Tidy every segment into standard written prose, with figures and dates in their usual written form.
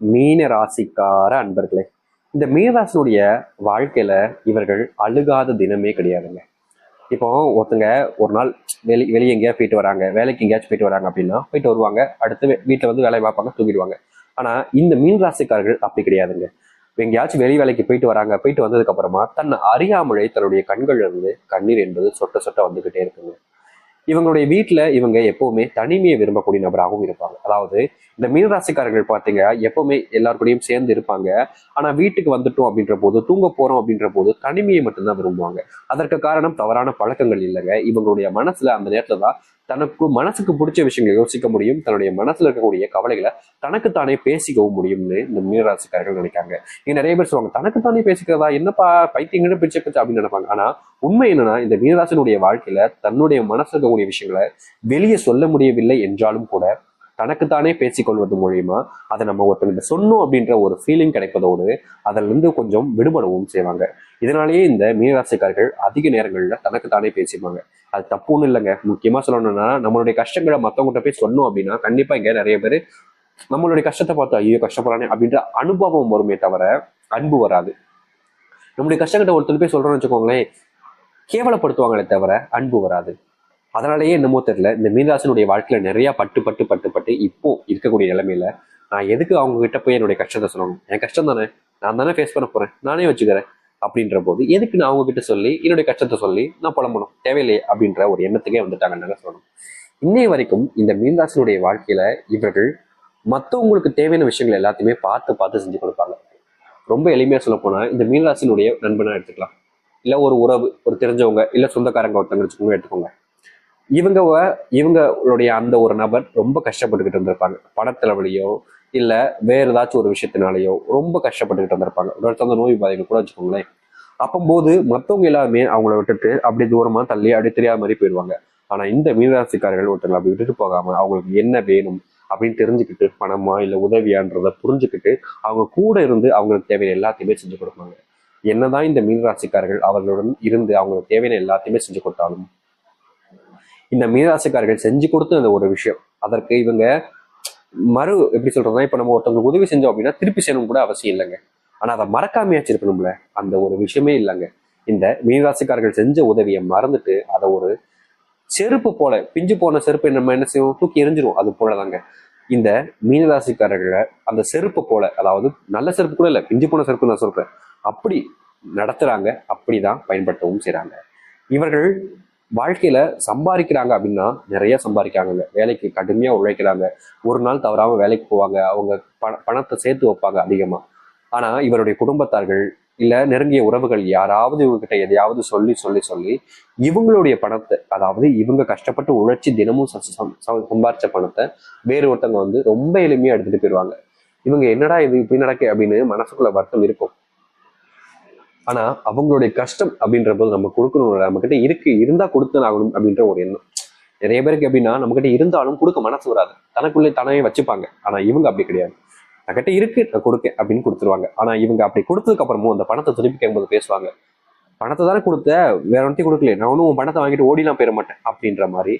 மீன ராசிக்கார அன்பர்களே, இந்த மீனராசினுடைய வாழ்க்கையில இவர்கள் அழுகாத தினமே கிடையாதுங்க. இப்போ ஒருத்தங்க ஒரு நாள் வெளியே எங்கேயாவது போயிட்டு வராங்க, வேலைக்கு எங்கேயாச்சும் போயிட்டு வராங்க அப்படின்னா போயிட்டு வருவாங்க, அடுத்து வீட்டில் வந்து வேலையை பார்ப்பாங்க, தூங்கிடுவாங்க. ஆனா இந்த மீன் ராசிக்காரர்கள் அப்படி கிடையாதுங்க. எங்கேயாச்சும் வெளி வேலைக்கு போயிட்டு வராங்க, போயிட்டு வந்ததுக்கு அப்புறமா தன்னை அறியாமலே தன்னுடைய கண்கள்ல இருந்து கண்ணீர் என்பது சொட்ட சொட்ட வந்துகிட்டே இருக்குங்க. இவங்களுடைய வீட்டுல இவங்க எப்பவுமே தனிமையை விரும்பக்கூடிய நபராகவும் இருப்பாங்க. அதாவது இந்த மீனராசிக்காரர்கள் பாத்தீங்க எப்பவுமே எல்லாருக்கூடையும் சேர்ந்து இருப்பாங்க. ஆனா வீட்டுக்கு வந்துட்டோம் அப்படின்ற போது, தூங்க போறோம் அப்படின்ற போது தனிமையை மட்டும்தான் விரும்புவாங்க. அதற்கு காரணம் தவறான பழக்கங்கள் இல்லைங்க. இவங்களுடைய மனசுல அந்த நேரத்துல தான் தனக்கு மனசுக்கு பிடிச்ச விஷயங்களை யோசிக்க முடியும், தன்னுடைய மனசுல இருக்கக்கூடிய கவலைகளை தனக்குத்தானே பேசிக்கவும் முடியும்னு இந்த மீனராசிக்காரர்கள் நினைக்காங்க. இங்க நிறைய பேர் சொல்லுவாங்க, தனக்குத்தானே பேசிக்கிறதா என்னப்பா பைத்தியங்கன்னு பிடிச்ச அப்படின்னு நினைப்பாங்க. ஆனா உண்மை என்னன்னா, இந்த மீனராசினுடைய வாழ்க்கையில தன்னுடைய மனசுல இருக்கக்கூடிய விஷயங்களை வெளியே சொல்ல முடியவில்லை என்றாலும் கூட தனக்குத்தானே பேசிக்கொள்வது மூலியமா அதை நம்ம ஒருத்தங்கிட்ட சொன்னோம் அப்படின்ற ஒரு ஃபீலிங் கிடைப்பதோடு அதில் இருந்து கொஞ்சம் விடுபடவும் செய்வாங்க. இதனாலேயே இந்த மீனராசிக்காரர்கள் அதிக நேரங்கள்ல தனக்குத்தானே பேசிப்பாங்க. அது தப்பு ஒன்றும் இல்லைங்க. முக்கியமா சொல்லணும்னா, நம்மளுடைய கஷ்டங்களை மற்றவங்ககிட்ட போய் சொன்னோம் அப்படின்னா கண்டிப்பா இங்க நிறைய பேர் நம்மளுடைய கஷ்டத்தை பார்த்து ஐயோ கஷ்டப்படுறானே அப்படின்ற அனுபவம் வருமே தவிர அன்பு வராது. நம்மளுடைய கஷ்டங்கிட்ட ஒருத்தர் போய் சொல்றோம்னு வச்சுக்கோங்களேன், கேவலப்படுத்துவாங்களே தவிர அன்பு வராது. அதனாலேயே என்னமோ தெரியல, இந்த மீனராசினுடைய வாழ்க்கையில நிறைய பட்டு பட்டு பட்டு பட்டு இப்போ இருக்கக்கூடிய நிலைமையில நான் எதுக்கு அவங்க கிட்ட போய் என்னுடைய கஷ்டத்தை சொல்லணும், என் கஷ்டம் தானே, நான் தானே ஃபேஸ் பண்ண போறேன், நானே வச்சுக்கிறேன் அப்படின்ற போது எதுக்கு நான் அவங்க கிட்ட சொல்லி என்னுடைய கஷ்டத்தை சொல்லி நான் புலம்பணும், தேவையில்லையே அப்படின்ற ஒரு எண்ணத்துக்கே வந்துட்டாங்கன்னு சொல்லணும். இன்னைய வரைக்கும் இந்த மீனராசினுடைய வாழ்க்கையில இவர்கள் மற்றவங்களுக்கு தேவையான விஷயங்கள் எல்லாத்தையுமே பார்த்து பார்த்து செஞ்சு கொடுப்பாங்க. ரொம்ப எளிமையா சொல்ல போனா, இந்த மீனராசினுடைய நண்பனா எடுத்துக்கலாம், இல்ல ஒரு உறவு, ஒரு தெரிஞ்சவங்க, இல்ல சொந்தக்காரங்க ஒருத்தங்க வச்சுக்கோங்க எடுத்துக்கோங்க. இவங்களுடைய அந்த ஒரு நபர் ரொம்ப கஷ்டப்பட்டுக்கிட்டு இருந்திருப்பாங்க. பணத்தளவுலையோ இல்ல வேற ஏதாச்சும் ஒரு விஷயத்தினாலேயோ ரொம்ப கஷ்டப்பட்டுக்கிட்டு இருந்திருப்பாங்க. ஒரு நோய் பாதைகள் கூட வச்சுக்கோங்களேன். அப்போது மற்றவங்க எல்லாருமே அவங்கள விட்டுட்டு அப்படி தூரமா தள்ளி அப்படி தெரியாத மாதிரி போயிடுவாங்க. ஆனா இந்த மீனராசிக்காரர்கள் ஒருத்தங்களை அப்படி விட்டுட்டு போகாம அவங்களுக்கு என்ன வேணும் அப்படின்னு தெரிஞ்சுக்கிட்டு, பணமா இல்ல உதவியான்றதை புரிஞ்சுக்கிட்டு அவங்க கூட இருந்து அவங்களுக்கு தேவையான எல்லாத்தையுமே செஞ்சு கொடுப்பாங்க. என்னதான் இந்த மீனராசிக்காரர்கள் அவர்களுடன் இருந்து அவங்களுக்கு தேவையான எல்லாத்தையுமே செஞ்சு கொடுத்தாலும் இந்த மீனராசிக்காரர்கள் செஞ்சு கொடுத்த அந்த ஒரு விஷயம் அதற்கு இவங்க எப்படி சொல்றதுன்னா, இப்ப நம்ம ஒருத்தவங்களுக்கு உதவி செஞ்சோம் அப்படின்னா திருப்பி செய்யணும் கூட அவசியம் இல்லைங்க. ஆனா அதை மறக்காமையாச்சு இருக்கணும்ல, அந்த ஒரு விஷயமே இல்லைங்க. இந்த மீனராசிக்காரர்கள் செஞ்ச உதவியை மறந்துட்டு அதை ஒரு செருப்பு போல, பிஞ்சு போன செருப்பு நம்ம என்ன செய்வோம், தூக்கி எரிஞ்சிரும். அது போலதாங்க இந்த மீனராசிக்காரர்களை அந்த செருப்பு போல, அதாவது நல்ல செருப்பு கூட இல்லை, பிஞ்சு போன செருப்பு நான் சொல்றேன், அப்படி நடத்துறாங்க, அப்படிதான் பயன்படுத்தவும் செய்றாங்க. இவர்கள் வாழ்க்கையில சம்பாதிக்கிறாங்க அப்படின்னா நிறைய சம்பாதிக்கிறாங்க, வேலைக்கு கடுமையா உழைக்கிறாங்க, ஒரு நாள் தவறாம வேலைக்கு போவாங்க, அவங்க பணத்தை சேர்த்து வைப்பாங்க அதிகமா. ஆனா இவருடைய குடும்பத்தார்கள் இல்ல நெருங்கிய உறவுகள் யாராவது இவங்ககிட்ட எதையாவது சொல்லி சொல்லி சொல்லி இவங்களுடைய பணத்தை, அதாவது இவங்க கஷ்டப்பட்டு உழைச்சி தினமும் சம்பாரிச்ச பணத்தை வேறு ஒருத்தவங்க வந்து ரொம்ப எளிமையா எடுத்துட்டு போயிடுவாங்க. இவங்க என்னடா இது இப்படி நடக்கு அப்படின்னு மனசுக்குள்ள வருத்தம் இருக்கும். ஆனா அவங்களுடைய கஷ்டம் அப்படின்ற போது நம்ம கொடுக்கணும், நம்ம கிட்ட இருந்தா கொடுத்து ஆகணும் அப்படின்ற ஒரு எண்ணம். நிறைய பேருக்கு எப்படின்னா, நம்ம கிட்ட இருந்தாலும் கொடுக்க மனசு வராது, தனக்குள்ளே தானே வச்சுப்பாங்க. ஆனா இவங்க அப்படி கிடையாது, கிட்ட இருக்கு நான் கொடுக்க அப்படின்னு கொடுத்துருவாங்க. ஆனா இவங்க அப்படி கொடுத்ததுக்கு அப்புறமும் அந்த பணத்தை திருப்பி கேட்கும்போது பேசுவாங்க, பணத்தை தானே கொடுத்த, வேற ஒன்றையும் கொடுக்கல, நான் ஒன்றும் உன் பணத்தை வாங்கிட்டு ஓடிலாம் போயிட மாட்டேன் அப்படின்ற மாதிரி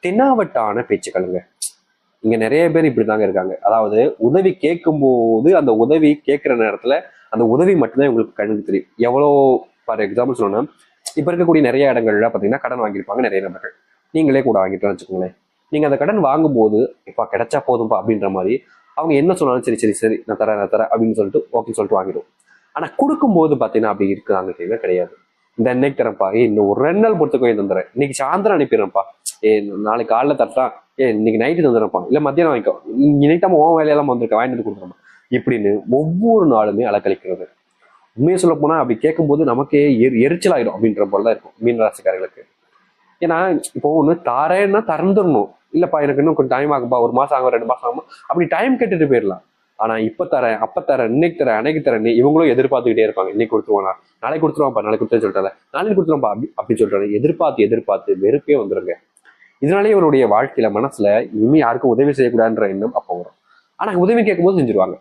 தென்னாவட்டான பேச்சுக்களுங்க. இங்க நிறைய பேர் இப்படிதாங்க இருக்காங்க. அதாவது உதவி கேட்கும் போது அந்த உதவி கேட்கிற நேரத்துல அந்த உதவி மட்டும்தான் உங்களுக்கு கண்ணுக்கு தெரியும். எவ்வளோ, ஃபார் எக்ஸாம்பிள் சொல்லணும்னா, இப்ப இருக்கக்கூடிய நிறைய இடங்கள்ல பாத்தீங்கன்னா கடன் வாங்கியிருப்பாங்க நிறைய நபர்கள், நீங்களே கூட வாங்கிட்டு வச்சுக்கோங்களேன். நீங்க அந்த கடன் வாங்கும்போது இப்ப கிடைச்சா போதும்பா அப்படின்ற மாதிரி அவங்க என்ன சொன்னாலும் சரி சரி சரி நான் தரேன் அப்படின்னு சொல்லிட்டு ஓகே சொல்லிட்டு வாங்கிடும். ஆனா கொடுக்கும்போது பாத்தீங்கன்னா அப்படி இருக்காங்க கிடையாது. இந்த இன்னைக்கு தரேன்ப்பா, இன்னும் ஒரு 2 நாள் பொறுத்துக்கோ தந்துடுறேன், இன்னைக்கு சாயந்தரம் அனுப்பிடுறேன்ப்பா, நாளைக்கு காலைல தரேன், இன்னைக்கு நைட்டு தந்துடுறப்பா, இல்ல மத்தியானம் வாங்கிக்கோ, இன்னைக்கு உன் வேலையெல்லாம் வந்திருக்க வாங்கிட்டு கொடுக்குறோம் இப்படின்னு ஒவ்வொரு நாளுமே அலக்கழிக்கிறது. உண்மையை சொல்ல போனா அப்படி கேட்கும்போது நமக்கே எரிச்சலாயிடும் அப்படின்ற போலதான் இருக்கும் மீனராசிக்காரர்களுக்கு. ஏன்னா இப்போ ஒண்ணு தாரேன்னா தந்துடணும், இல்லப்பா எனக்கு இன்னும் கொஞ்சம் டைம் ஆகும்பா, 1 மாசம் ஆகும் 2 மாசம் ஆகும் அப்படி டைம் கேட்டுட்டு போயிடலாம். ஆனா இப்ப தரேன் அப்ப தரேன் இன்னைக்கு தரேன் அன்னைக்கு தரேன் இவங்களும் எதிர்பார்த்துக்கிட்டே இருப்பாங்க. இன்னைக்கு கொடுத்துருவானா, நாளைக்கு கொடுத்துருவான்ப்பா, நாளைக்கு கொடுத்து சொல்லிட்டாங்க, நாளைக்கு கொடுத்துருவான்ப்பா அப்படின்னு சொல்றாங்க. எதிர்பார்த்து எதிர்பார்த்து வெறுப்பே வந்துருங்க. இதனாலேயே இவருடைய வாழ்க்கையில மனசுல இனிமே யாருக்கும் உதவி செய்யக்கூடாதுன்ற எண்ணம் அப்போ வரும். ஆனா உதவி கேட்கும்போது செஞ்சிருவாங்க.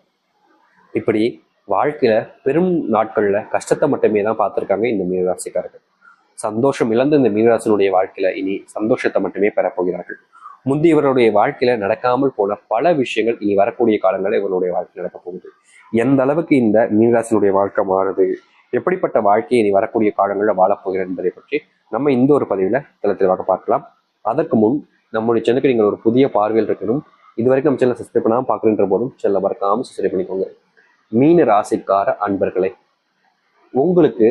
இப்படி வாழ்க்கையில பெரும் நாட்கள்ல கஷ்டத்தை மட்டுமே தான் பார்த்திருக்காங்க இந்த மீனராசிக்காரர்கள். சந்தோஷம் இழந்த இந்த மீனராசினுடைய வாழ்க்கையில இனி சந்தோஷத்தை மட்டுமே பெறப்போகிறார்கள். முந்தி இவருடைய வாழ்க்கையில நடக்காமல் போன பல விஷயங்கள் இனி வரக்கூடிய காலங்களில், இவருடைய வாழ்க்கையில நடக்காமல் போன பல விஷயங்கள் இனி வரக்கூடிய காலங்களில் இவருடைய வாழ்க்கை நடக்க போகுது. எந்த அளவுக்கு இந்த மீனராசினுடைய வாழ்க்கை மாறுது, எப்படிப்பட்ட வாழ்க்கையை இனி வரக்கூடிய காலங்களில் வாழப்போகிறது என்பதை பற்றி நம்ம இந்த ஒரு பதிவுல தெளிவாக பார்க்கலாம். அதற்கு முன் நம்முடைய சேனலுக்கு நீங்கள் ஒரு புதிய பார்வையில் இருக்கணும். இது வரைக்கும் நம்ம சேனல் சப்ஸ்கிரைப் பண்ணாமல் பார்க்குறன்ற போதும் சேனலை மறக்காமல் சப்ஸ்கிரைப் பண்ணிக்கோங்க. மீன ராசிக்கார அன்பர்களே, உங்களுக்கு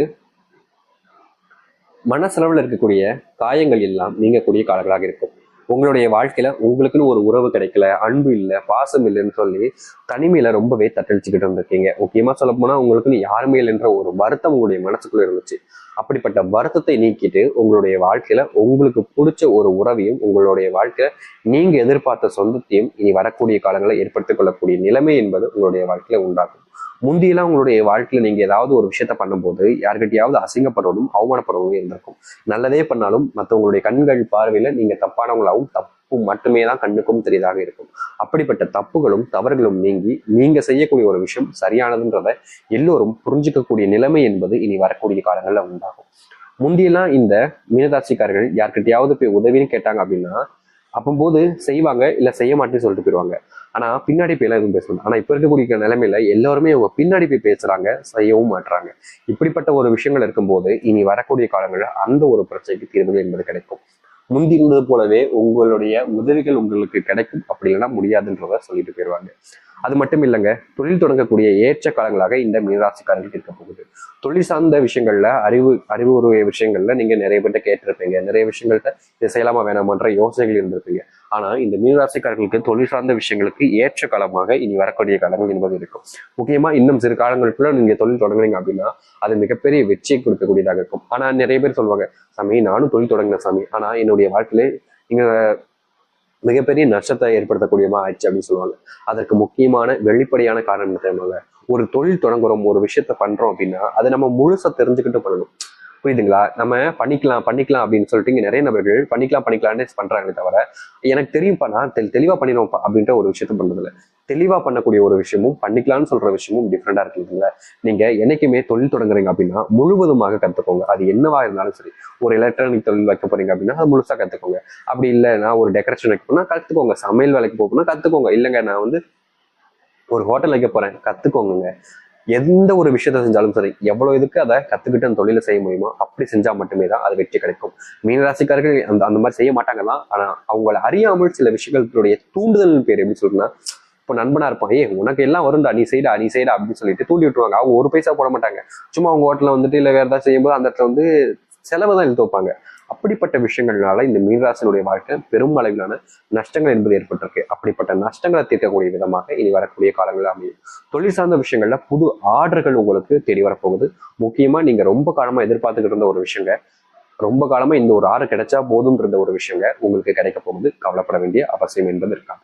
மனசளவில் இருக்கக்கூடிய காயங்கள் எல்லாம் நீங்கக்கூடிய காலங்களாக இருக்கும். உங்களுடைய வாழ்க்கையில உங்களுக்குன்னு ஒரு உறவு கிடைக்கல, அன்பு இல்லை, பாசம் இல்லைன்னு சொல்லி தனிமையில ரொம்பவே தட்டழிச்சுக்கிட்டு இருந்திருக்கீங்க. முக்கியமா சொல்ல போனா உங்களுக்குன்னு யாருமே இல்லைன்ற ஒரு வருத்தம் உங்களுடைய மனசுக்குள்ள இருந்துச்சு. அப்படிப்பட்ட வருத்தத்தை நீக்கிட்டு உங்களுடைய வாழ்க்கையில உங்களுக்கு பிடிச்ச ஒரு உறவையும், உங்களுடைய வாழ்க்கையில நீங்க எதிர்பார்த்த சொந்தத்தையும் இனி வரக்கூடிய காலங்களை ஏற்படுத்திக் கொள்ளக்கூடிய நிலைமை என்பது உங்களுடைய வாழ்க்கையில உண்டாகும். முந்தியெல்லாம் உங்களுடைய வாழ்க்கையில நீங்க ஏதாவது ஒரு விஷயத்த பண்ணும்போது யார்கிட்டயாவது அசிங்கப்படுறதும் அவமானப்படுறதும் இருந்திருக்கும். நல்லதே பண்ணாலும் மற்றவங்களுடைய கண்கள் பார்வையில நீங்க தப்பானவங்களாகவும், தப்பு மட்டுமே தான் கண்ணுக்கும் தெரியாதாக இருக்கும். அப்படிப்பட்ட தப்புகளும் தவறுகளும் நீங்கி நீங்க செய்யக்கூடிய ஒரு விஷயம் சரியானதுன்றத எல்லோரும் புரிஞ்சுக்கக்கூடிய நிலைமை என்பது இனி வரக்கூடிய காலங்கள்ல உண்டாகும். முந்தியெல்லாம் இந்த மீனராசிக்காரர்கள் யார்கிட்டயாவது போய் உதவின்னு கேட்டாங்க அப்படின்னா அப்பம்போது செய்வாங்க, இல்ல செய்ய மாட்டேன்னு சொல்லிட்டு போயிடுவாங்க. ஆனா பின்னாடி போய் எல்லாம் எதுவும் பேசணும். ஆனா இப்ப இருக்கக்கூடிய நிலைமையில எல்லாருமே அவங்க பின்னாடி போய் பேசுறாங்க, செய்யவும் மாட்டுறாங்க. இப்படிப்பட்ட ஒரு விஷயங்கள் இருக்கும்போது இனி வரக்கூடிய காலங்களில் அந்த ஒரு பிரச்சனைக்கு தீர்வுகள் என்பது கிடைக்கும். முந்தி இருந்தது போலவே உங்களுடைய உதவிகள் உங்களுக்கு கிடைக்கும், அப்படி இல்லைன்னா முடியாதுன்றத சொல்லிட்டு போயிடுவாங்க. அது மட்டும் இல்லைங்க, தொழில் தொடங்கக்கூடிய ஏற்ற காலங்களாக இந்த மீனராசிக்காரர்களுக்கு இருக்க போகுது. தொழில் சார்ந்த விஷயங்கள்ல அறிவுரிய விஷயங்கள்ல நீங்க நிறைய பேர்ட்ட கேட்டிருப்பீங்க, நிறைய விஷயங்கள்ட்ட இதை செய்யலாமா வேணாமன்ற யோசனைகள் இருந்திருப்பீங்க. ஆனா இந்த மீனராசிக்காரர்களுக்கு தொழில் சார்ந்த விஷயங்களுக்கு ஏற்ற காலமாக இனி வரக்கூடிய காலங்கள் என்பது இருக்கும். முக்கியமா இன்னும் சிறு காலங்களுக்குள்ள நீங்க தொழில் தொடங்குறீங்க அப்படின்னா அது மிகப்பெரிய வெற்றியை கொடுக்கக்கூடியதாக இருக்கும். ஆனா நிறைய பேர் சொல்லுவாங்க, சாமி நானும் தொழில் தொடங்கின சாமி, ஆனா என்னுடைய வாழ்க்கையில இங்க மிகப்பெரிய நஷ்டத்தை ஏற்படுத்தக்கூடியமா ஆயிடுச்சு அப்படின்னு சொல்லுவாங்க. அதற்கு முக்கியமான வெளிப்படையான காரணம் தெரியுமாங்க, ஒரு தொழில் தொடங்குறோம், ஒரு விஷயத்த பண்றோம் அப்படின்னா அதை நம்ம முழுசா தெரிஞ்சுக்கிட்டு பண்ணணும். புரியுதுங்களா? நம்ம பண்ணிக்கலாம் அப்படின்னு சொல்லிட்டு இங்க நிறைய நபர்கள் பண்ணிக்கலாம்னு பண்றாங்களே தவிர எனக்கு தெரியும்ப்பா நான் தெளிவா பண்ணிடுவோம்ப்பா அப்படின்ற ஒரு விஷயத்த பண்றதில்ல. தெளிவா பண்ணக்கூடிய ஒரு விஷயமும் பண்ணிக்கலாம்னு சொல்ற விஷயமும் டிஃப்ரெண்டா இருக்குங்களா? நீங்க என்னைக்குமே தொழில் தொடங்குறீங்க அப்படின்னா முழுவதுமாக கத்துக்கோங்க. அது என்னவா இருந்தாலும் சரி. ஒரு எலக்ட்ரானிக் தொழில் வைக்க போறீங்க அப்படின்னா அது முழுசா கத்துக்கோங்க. அப்படி இல்லை நான் ஒரு டெக்கரேஷன் வைக்க போனா கத்துக்கோங்க. சமையல் வேலைக்கு போனா கத்துக்கோங்க. இல்லைங்க நான் ஒரு ஹோட்டல் வைக்க போறேன், கத்துக்கோங்க. எந்த ஒரு விஷயத்த செஞ்சாலும் சரி, எவ்வளவு இதுக்கு அதை கத்துக்கிட்டு அந்த தொழிலை செய்ய முடியுமோ அப்படி செஞ்சா மட்டுமே தான் அது வெற்றி கிடைக்கும். மீனராசிக்காரர்கள் அந்த மாதிரி செய்ய மாட்டாங்க தான். ஆனா அவங்களை அறியாமல் சில விஷயங்களுடைய தூண்டுதல் பேர் எப்படி சொல்றேன்னா, இப்போ நண்பனா இருப்பான், உனக்கு எல்லாம் வரும்டா, நீ செய்டா அப்படின்னு சொல்லிட்டு தூண்டி விட்டுருவாங்க. அவங்க ஒரு பைசா போட மாட்டாங்க. சும்மா அவங்க ஹோட்டல்ல இல்ல வேற ஏதாவது செய்யும்போது அந்த இடத்துல செலவு தான் இழுத்து வைப்பாங்க. அப்படிப்பட்ட விஷயங்கள்னால இந்த மீனராசினுடைய வாழ்க்கை பெரும் அளவிலான நஷ்டங்கள் என்பது ஏற்பட்டிருக்கு. அப்படிப்பட்ட நஷ்டங்களை தீர்க்கக்கூடிய விதமாக இனி வரக்கூடிய காலங்கள் அமையும். தொழில் சார்ந்த விஷயங்கள்ல புது ஆர்டர்கள் உங்களுக்கு தேடி வரப்போகுது. முக்கியமா நீங்க ரொம்ப காலமா எதிர்பார்த்துக்கிட்டு இருந்த ஒரு விஷயங்க, ரொம்ப காலமா இந்த ஒரு ஆர்டர் கிடைச்சா போதும்ன்ற ஒரு விஷயங்க உங்களுக்கு கிடைக்க போகுது. கவலைப்பட வேண்டிய அவசியம் என்பது இருக்காது.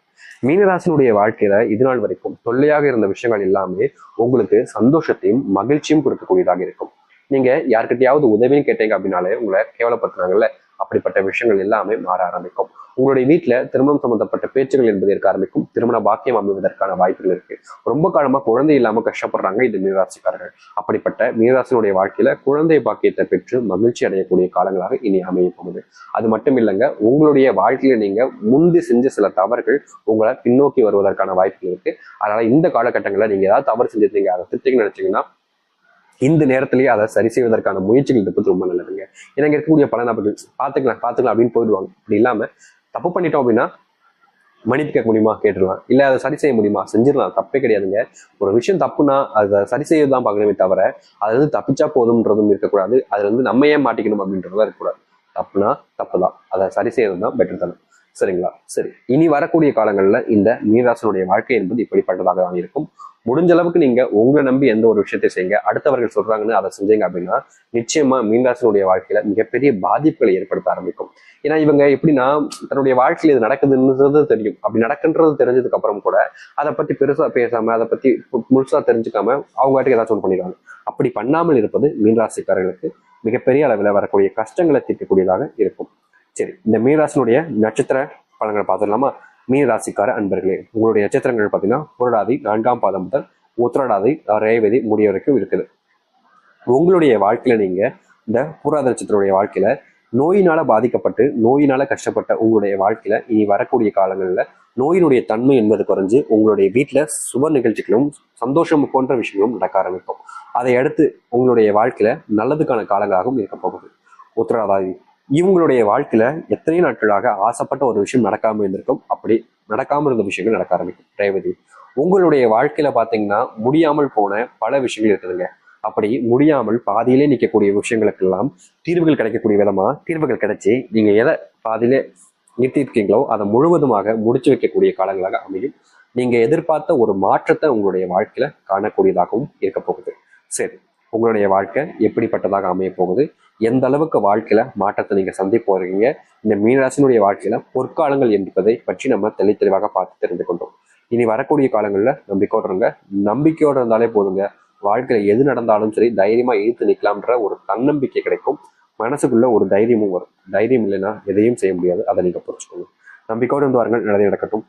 மீனராசினுடைய வாழ்க்கையில இது நாள் வரைக்கும் தொல்லையாக இருந்த விஷயங்கள் எல்லாமே உங்களுக்கு சந்தோஷத்தையும் மகிழ்ச்சியும் கொடுக்கக்கூடியதாக இருக்கும். நீங்க யார்கிட்டயாவது உதவின்னு கேட்டீங்க அப்படின்னாலே உங்களை கேவலப்படுத்துனாங்கல்ல, அப்படிப்பட்ட விஷயங்கள் எல்லாமே மாற ஆரம்பிக்கும். உங்களுடைய வீட்டுல திருமணம் சம்பந்தப்பட்ட பேச்சுகள் என்பது இருக்க ஆரம்பிக்கும். திருமண பாக்கியம் அமைவதற்கான வாய்ப்புகள் இருக்கு. ரொம்ப காலமா குழந்தை இல்லாம கஷ்டப்படுறாங்க இந்த மீனராசிக்காரர்கள். அப்படிப்பட்ட மீனராசினுடைய வாழ்க்கையில குழந்தை பாக்கியத்தை பெற்று மகிழ்ச்சி அடையக்கூடிய காலங்களாக இனி அமைய போகுது. அது மட்டும் இல்லைங்க, உங்களுடைய வாழ்க்கையில நீங்க முந்தி செஞ்ச சில தவறுகள் உங்களை பின்னோக்கி வருவதற்கான வாய்ப்புகள் இருக்கு. அதனால இந்த காலகட்டங்களில் நீங்க ஏதாவது தவறு செஞ்சிருந்தீங்க, அதை திருத்திங்க நினைச்சீங்கன்னா இந்த நேரத்திலேயே அதை சரி செய்வதற்கான முயற்சிகள் எடுப்பது ரொம்ப நல்லதுங்க. எனக்கு இருக்கக்கூடிய பல நபர்கள் பாத்துக்கலாம் அப்படின்னு போயிடுவாங்க. அப்படி இல்லாம தப்பு பண்ணிட்டோம் அப்படின்னா மன்னிப்பு கேட்க முடியுமா, கேட்டுடலாம். இல்ல அதை சரி செய்ய முடியுமா, செஞ்சிடலாம். தப்பே கிடையாதுங்க. ஒரு விஷயம் தப்புனா அதை சரி செய்யதான் பார்க்கணுமே தவிர அது தப்பிச்சா போதும்ன்றதும் இருக்கக்கூடாது. அதுல நம்ம ஏன் மாட்டிக்கணும் அப்படின்றதுலாம் இருக்கக்கூடாது. தப்புனா தப்புதான், அதை சரி செய்யறது தான் பெட்டர் தானே. சரிங்களா? சரி, இனி வரக்கூடிய காலங்கள்ல இந்த மீனராசினுடைய வாழ்க்கை என்பது இப்படிப்பட்டதாக தான் இருக்கும். முடிஞ்ச அளவுக்கு நீங்க உங்களை நம்பி எந்த ஒரு விஷயத்தை செய்யுங்க. அடுத்தவர்கள் சொல்றாங்கன்னு அதை செஞ்சீங்க அப்படின்னா நிச்சயமா மீனராசினுடைய வாழ்க்கையில மிகப்பெரிய பாதிப்புகளை ஏற்படுத்த ஆரம்பிக்கும். ஏன்னா இவங்க எப்படின்னா தன்னுடைய வாழ்க்கையில் இது நடக்குதுன்றது தெரியும். அப்படி நடக்குன்றது தெரிஞ்சதுக்கு அப்புறம் கூட அதை பத்தி பெருசா பேசாம, அதை பத்தி முழுசா தெரிஞ்சுக்காம அவங்க வாட்டுக்கு ஏதாச்சும் ஒன்று பண்ணிடுவாங்க. அப்படி பண்ணாமல் இருப்பது மீனராசிக்காரர்களுக்கு மிகப்பெரிய அளவில் வரக்கூடிய கஷ்டங்களை தீர்க்கக்கூடியதாக இருக்கும். சரி, இந்த மீனராசினுடைய நட்சத்திர பலன்களை பார்த்துடலாமா? மீனராசிக்கார அன்பர்களே, உங்களுடைய நட்சத்திரங்கள் பார்த்தீங்கன்னா புரட்டாதி 4ஆம் பாதம் முதல் உத்திரடாதி ரேவதி முடிய வரைக்கும் இருக்குது. உங்களுடைய வாழ்க்கையில நீங்க இந்த பூராத நட்சத்திரனுடைய வாழ்க்கையில நோயினால பாதிக்கப்பட்டு நோயினால கஷ்டப்பட்ட உங்களுடைய வாழ்க்கையில இனி வரக்கூடிய காலங்களில் நோயினுடைய தன்மை என்பது குறைஞ்சு உங்களுடைய வீட்டில் சுப நிகழ்ச்சிகளும் சந்தோஷம் போன்ற விஷயங்களும் நடக்க ஆரம்பிக்கும். அதை அடுத்து உங்களுடைய வாழ்க்கையில நல்லதுக்கான காலங்களாகவும் இருக்க போகுது. உத்திரடாதி இவங்களுடைய வாழ்க்கையில எத்தனை நாட்களாக ஆசைப்பட்ட ஒரு விஷயம் நடக்காம இருந்திருக்கும். அப்படி நடக்காம இருந்த விஷயங்கள் நடக்க ஆரம்பிக்கும். ரேவதி உங்களுடைய வாழ்க்கையில பாத்தீங்கன்னா முடியாமல் போன பல விஷயங்கள் இருக்குதுங்க. அப்படி முடியாமல் பாதியிலே நிற்கக்கூடிய விஷயங்களுக்கெல்லாம் தீர்வுகள் கிடைக்கக்கூடிய விதமா தீர்வுகள் கிடைச்சி நீங்க எதை பாதியிலே நிறுத்தியிருக்கீங்களோ அதை முழுவதுமாக முடிச்சு வைக்கக்கூடிய காலங்களாக அமையும். நீங்க எதிர்பார்த்த ஒரு மாற்றத்தை உங்களுடைய வாழ்க்கையில காணக்கூடியதாகவும் இருக்க போகுது. சரி, உங்களுடைய வாழ்க்கை எப்படிப்பட்டதாக அமைய போகுது, எந்த அளவுக்கு வாழ்க்கையில மாற்றத்தை நீங்க சந்திக்க போறீங்க, இந்த மீனராசினுடைய வாழ்க்கையில பொற்காலங்கள் என்பதை பற்றி நம்ம தெளிவாக பார்த்து தெரிந்து கொண்டோம். இனி வரக்கூடிய காலங்களில் நம்பிக்கையோடு இருங்க. நம்பிக்கையோடு இருந்தாலே போதுங்க. வாழ்க்கையில எது நடந்தாலும் சரி தைரியமா எதிர்த்து நிற்கலாம்ன்ற ஒரு தன்னம்பிக்கை கிடைக்கும். மனசுக்குள்ள ஒரு தைரியமும் வரும். தைரியம் இல்லைன்னா எதையும் செய்ய முடியாது. அதை நீங்க புரிச்சுக்கணும். நம்பிக்கையோடு வந்து வாருங்கள். நல்லதே நடக்கட்டும்.